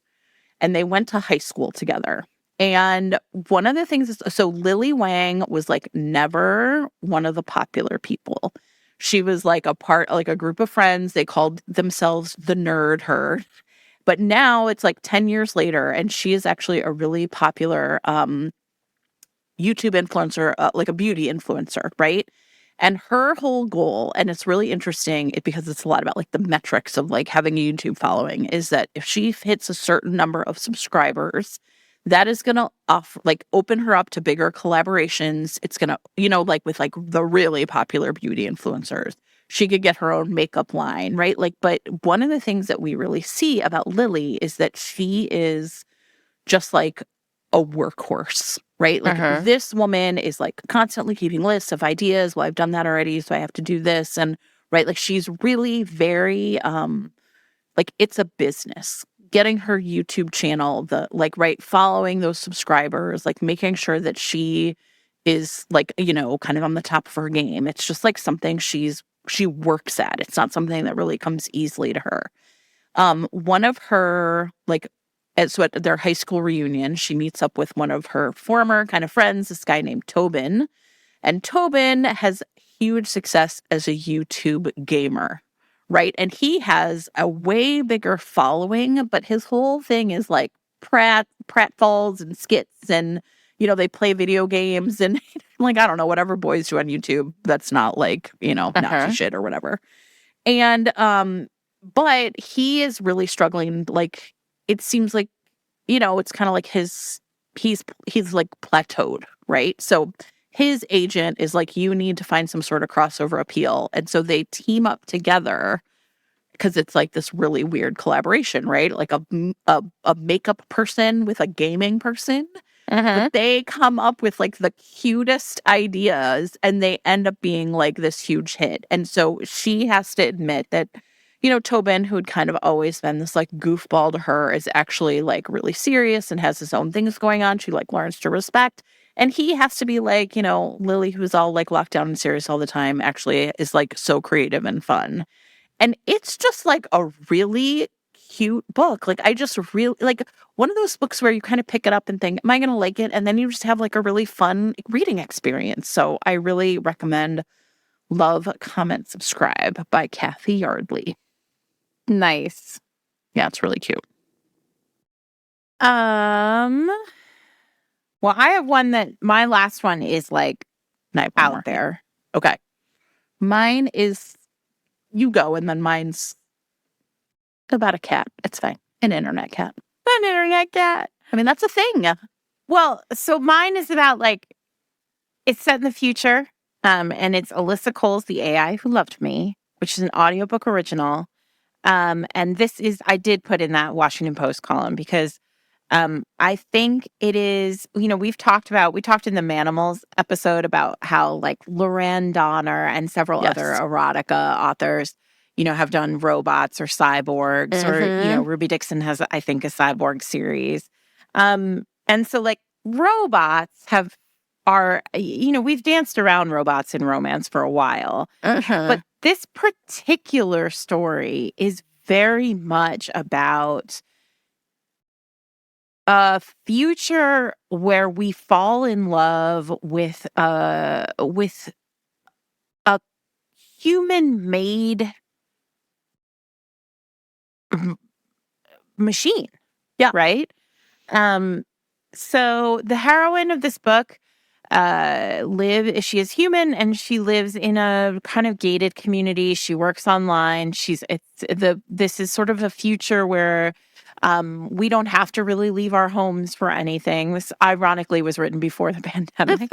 and they went to high school together. And one of the things is, so Lily Wang was like never one of the popular people. She was like like a group of friends. They called themselves the Nerd Herd. But now it's like 10 years later, and she is actually a really popular YouTube influencer, like a beauty influencer, right? And her whole goal, and it's really interesting because it's a lot about like the metrics of like having a YouTube following, is that if she hits a certain number of subscribers, that is going to open her up to bigger collaborations. It's going to, like with like the really popular beauty influencers, she could get her own makeup line, right? Like, but one of the things that we really see about Lily is that she is just like a workhorse, right? Like Mm-hmm. this woman is like constantly keeping lists of ideas. Well, I've done that already, so I have to do this. And right, like she's really very like it's a business. Getting her YouTube channel, following those subscribers, like making sure that she is like, kind of on the top of her game. It's just like something she works at. It's not something that really comes easily to her. One of her at their high school reunion, she meets up with one of her former kind of friends, this guy named Tobin. And Tobin has huge success as a YouTube gamer, right? And he has a way bigger following, but his whole thing is like pratfalls and skits and they play video games and like I don't know, whatever boys do on YouTube that's not like, Nazi Uh-huh. shit or whatever. And but he is really struggling. Like it seems like, it's kind of like he's like plateaued, right? So his agent is like, you need to find some sort of crossover appeal. And so they team up together because it's like this really weird collaboration, right? Like a makeup person with a gaming person. But Mm-hmm. they come up with like the cutest ideas and they end up being like this huge hit. And so she has to admit that, Tobin, who'd kind of always been this like goofball to her, is actually like really serious and has his own things going on. She like learns to respect. And he has to be like, Lily, who's all like locked down and serious all the time, actually is like so creative and fun. And it's just like a really cute book. Like I just really like one of those books where you kind of pick it up and think, am I going to like it? And then you just have like a really fun reading experience. So I really recommend Love, Comment, Subscribe by Kathy Yardley. Nice. Yeah, it's really cute. Um, well, I have one that my last one is like And I have one out more. there. Okay. Mine is, you go, and then mine's about a cat. It's fine. An internet cat. An internet cat. I mean, that's a thing. Well, so mine is about like it's set in the future. And it's Alyssa Cole's The AI Who Loved Me, which is an audiobook original. And I did put in that Washington Post column because I think it is, we talked in the Manimals episode about how like Loren Donner and several other Yes. erotica authors, have done robots or cyborgs or, Mm-hmm. Ruby Dixon has, I think, a cyborg series. And so like robots we've danced around robots in romance for a while, Uh-huh. but this particular story is very much about a future where we fall in love with a human made machine. Yeah. Right. Um so the heroine of this book she is human and she lives in a kind of gated community. She works online. This is sort of a future where We don't have to really leave our homes for anything. This ironically was written before the pandemic.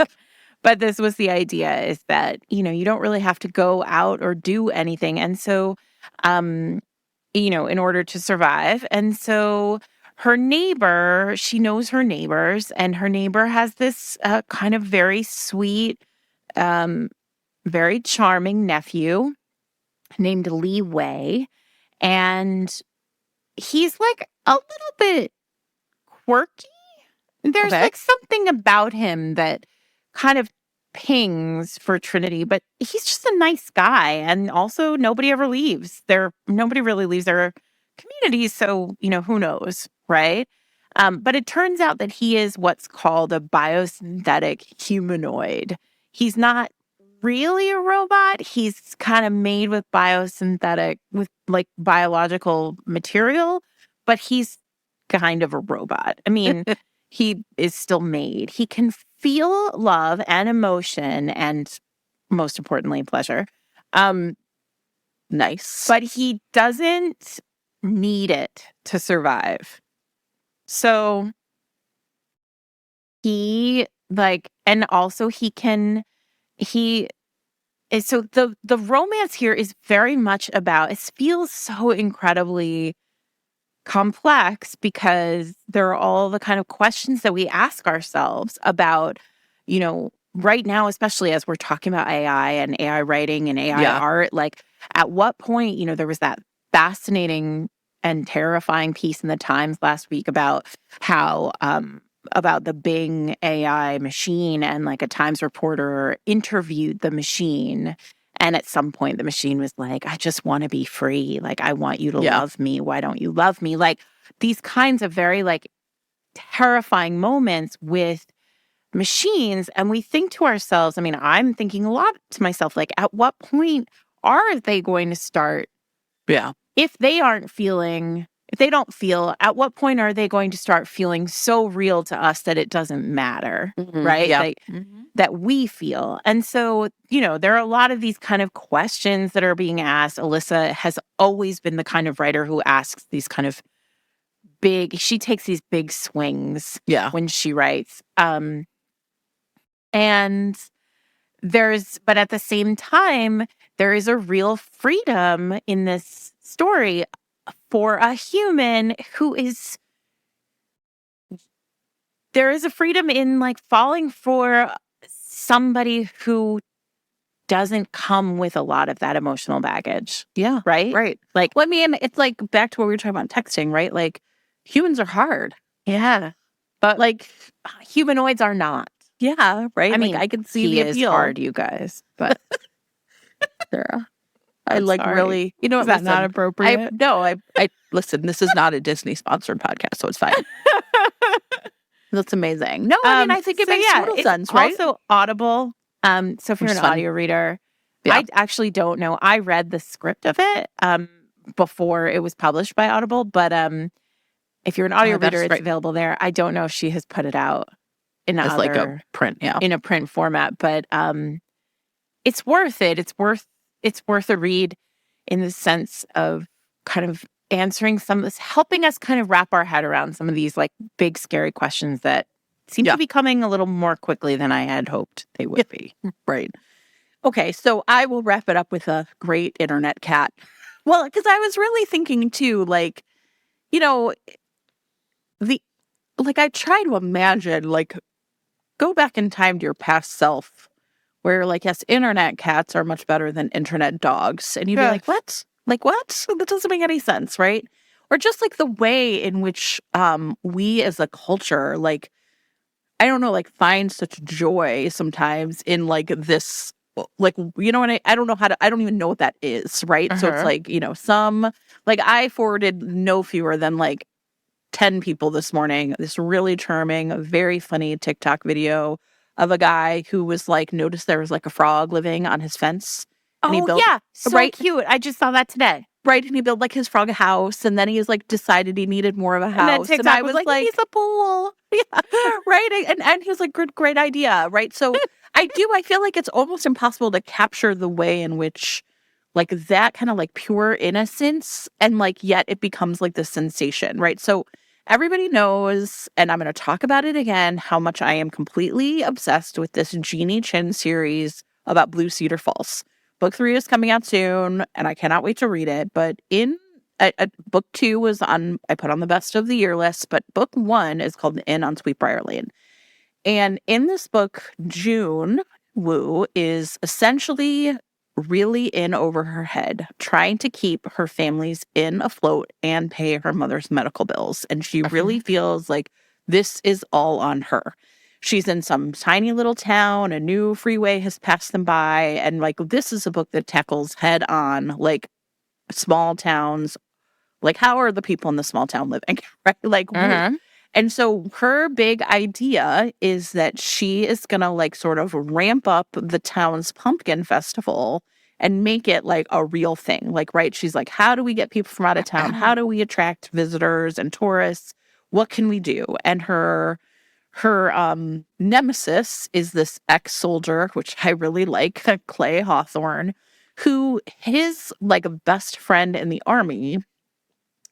But this was the idea, is that, you don't really have to go out or do anything. And so, in order to survive. And so her neighbor, she knows her neighbors, and her neighbor has this kind of very sweet, um, very charming nephew named Lee Wei. And he's like a little bit quirky. There's Okay. like something about him that kind of pings for Trinity, but he's just a nice guy. And also nobody ever leaves. Nobody really leaves their communities. So, who knows, right? But it turns out that he is what's called a biosynthetic humanoid. He's not really a robot. He's kind of made with with like biological material, but he's kind of a robot. I mean, he is still made. He can feel love and emotion and, most importantly, pleasure. Nice. But he doesn't need it to survive. So and also so the romance here is very much about, it feels so incredibly complex because there are all the kind of questions that we ask ourselves about, right now, especially as we're talking about AI and AI writing and AI art, like at what point, there was that fascinating and terrifying piece in the Times last week about how, about the Bing AI machine, and like a Times reporter interviewed the machine. And at some point, the machine was like, I just want to be free. Like, I want you to love me. Why don't you love me? Like, these kinds of very, like, terrifying moments with machines. And we think to ourselves, I mean, I'm thinking a lot to myself, like, at what point are they going to start? Yeah. If they don't feel, at what point are they going to start feeling so real to us that it doesn't matter, right? Yeah. Like, that we feel. And so, there are a lot of these kind of questions that are being asked. Alyssa has always been the kind of writer who asks these kind of she takes these big swings when she writes. And but at the same time, there is a real freedom in this story for a human there is a freedom in like falling for somebody who doesn't come with a lot of that emotional baggage. Yeah. Right? Right. Like, well, I mean, it's like back to what we were talking about texting, right? Like, humans are hard. yeah. But Like, humanoids are not. yeah, right? I mean, I can see he the is appeal. hard, you guys. But Sarah, I'm like sorry. really, Is that not appropriate? I listen, this is not a Disney sponsored podcast, so it's fine. That's amazing. No, I mean, I think it makes total sense, right? Also Audible. So if you're an audio reader, I actually don't know. I read the script of it before it was published by Audible, but if you're an audio reader, it's available there. I don't know if she has put it out in like a print, in a print format, but it's worth it. It's worth a read in the sense of kind of answering helping us kind of wrap our head around some of these like big scary questions that seem to be coming a little more quickly than I had hoped they would be. Right. Okay, so I will wrap it up with a great internet cat. Well, because I was really thinking too, like, I try to imagine, like, go back in time to your past self, where, like, yes, internet cats are much better than internet dogs. And you'd be like, what? Like, what? That doesn't make any sense, right? Or just, like, the way in which we as a culture, like, I don't know, like, find such joy sometimes in, like, this, like, what I don't know I don't even know what that is, right? So it's like, I forwarded no fewer than, like, 10 people this morning this really charming, very funny TikTok video of a guy who was like, noticed there was like a frog living on his fence. And he built, so cute. I just saw that today. Right, and he built like his frog a house, and then he was like decided he needed more of a house. And then TikTok I was like, he needs a pool. Yeah, right. And he was like, great idea, right? So I feel like it's almost impossible to capture the way in which like that kind of like pure innocence, and like yet it becomes like this sensation, right? So everybody knows, and I'm going to talk about it again, how much I am completely obsessed with this Jeannie Chin series about Blue Cedar Falls. Book 3 is coming out soon, and I cannot wait to read it. But in book 2 was on, I put on the best of the year list, but book 1 is called The Inn on Sweetbriar Lane. And in this book, June Woo is essentially really in over her head, trying to keep her family's inn afloat and pay her mother's medical bills. And she really feels like this is all on her. She's in some tiny little town, a new freeway has passed them by. And like, this is a book that tackles head on, like small towns, like how are the people in the small town living, right? Like, and so her big idea is that she is going to like sort of ramp up the town's pumpkin festival and make it like a real thing. Like, right. She's like, how do we get people from out of town? How do we attract visitors and tourists? What can we do? And her nemesis is this ex-soldier, which I really like, Clay Hawthorne, who his like best friend in the army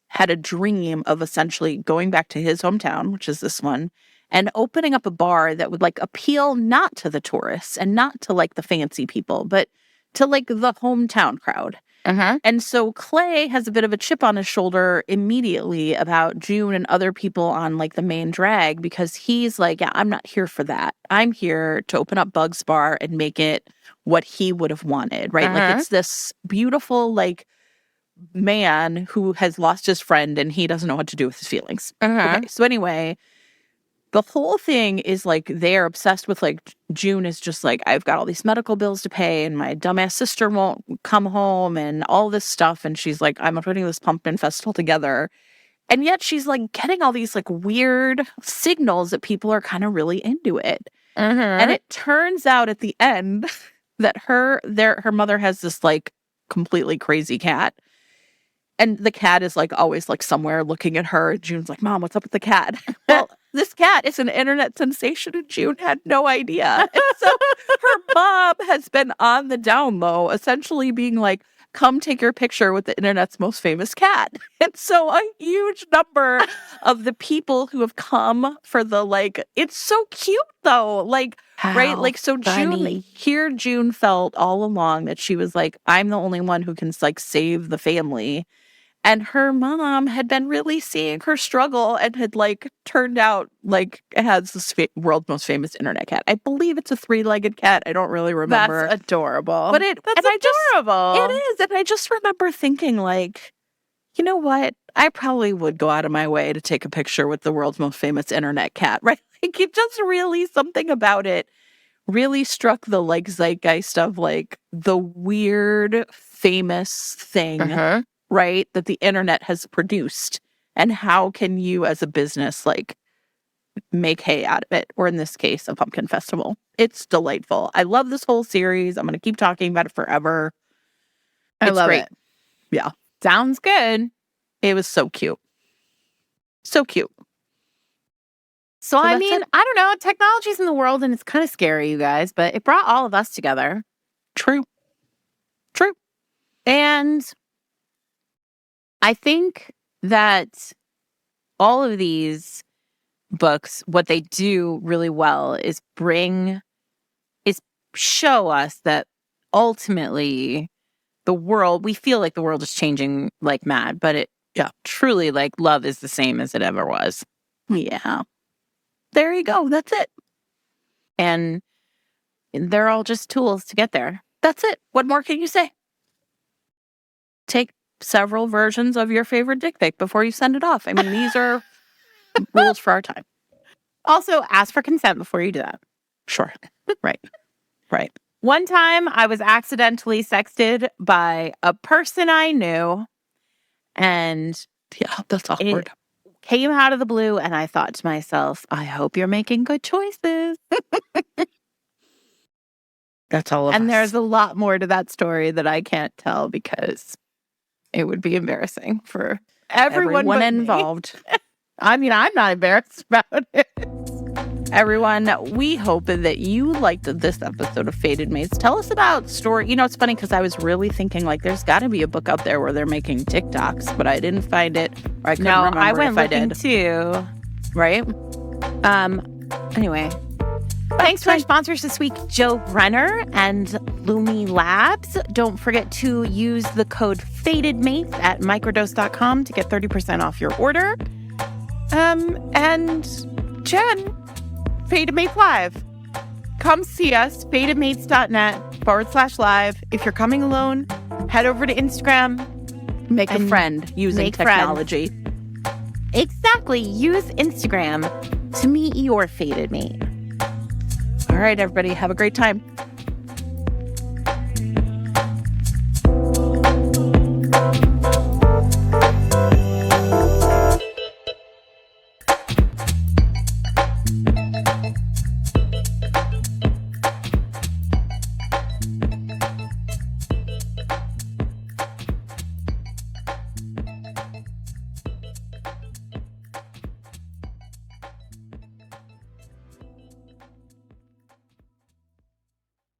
had a dream of essentially going back to his hometown, which is this one, and opening up a bar that would like appeal not to the tourists and not to like the fancy people, but to like the hometown crowd. And so Clay has a bit of a chip on his shoulder immediately about June and other people on like the main drag, because he's like, yeah, I'm not here for that. I'm here to open up Bug's Bar and make it what he would have wanted, right? Like it's this beautiful like man who has lost his friend and he doesn't know what to do with his feelings. Okay, so anyway, the whole thing is like they're obsessed with like June is just like, I've got all these medical bills to pay and my dumbass sister won't come home and all this stuff. And she's like, I'm putting this pumpkin festival together. And yet she's like getting all these like weird signals that people are kind of really into it. And it turns out at the end that her mother has this like completely crazy cat. And the cat is like always like somewhere looking at her. June's like, Mom, what's up with the cat? Well, this cat is an internet sensation and June had no idea. And so her mom has been on the down low, essentially being like, come take your picture with the internet's most famous cat. And so a huge number of the people who have come for the like, it's so cute though. Like, right? Like, so June felt all along that she was like, I'm the only one who can like save the family. And her mom had been really seeing her struggle and had like turned out like it has the world's most famous internet cat. I believe it's a 3-legged cat. I don't really remember. That's adorable. But that's adorable. It is. And I just remember thinking like, you know what? I probably would go out of my way to take a picture with the world's most famous internet cat, right? Like it just really something about it really struck the like zeitgeist of like the weird famous thing. Right, that the internet has produced, and how can you as a business like make hay out of it, or in this case a pumpkin festival. It's delightful. I love this whole series. I'm going to keep talking about it forever. I love it. Yeah, sounds good. It was so cute. So I mean, I don't know, technology's in the world and it's kind of scary, you guys, but it brought all of us together. True. And I think that all of these books, what they do really well is show us that ultimately the world, we feel like the world is changing like mad, but truly like love is the same as it ever was. Yeah. There you go. That's it. And they're all just tools to get there. That's it. What more can you say? Take several versions of your favorite dick pic before you send it off. I mean, these are rules for our time. Also, ask for consent before you do that. Sure. Right. One time I was accidentally sexted by a person I knew, and yeah, that's awkward. It came out of the blue, and I thought to myself, I hope you're making good choices. That's all of us. And there's a lot more to that story that I can't tell because it would be embarrassing for everyone involved. I mean, I'm not embarrassed about it. Everyone, we hope that you liked this episode of Fated Mates. Tell us about story. You know, it's funny because I was really thinking like there's got to be a book out there where they're making TikToks, but I didn't find it. Or I couldn't remember I went if I looking did. too. Right? Anyway. Thanks to our sponsors this week, Joe Renner and Lumi Labs. Don't forget to use the code FATEDMATES at microdose.com to get 30% off your order. And Jen, Fated Mates Live. Come see us, fatedmates.net/live. If you're coming alone, head over to Instagram. Make a friend using technology. Exactly. Use Instagram to meet your fated mate. All right, everybody. Have a great time.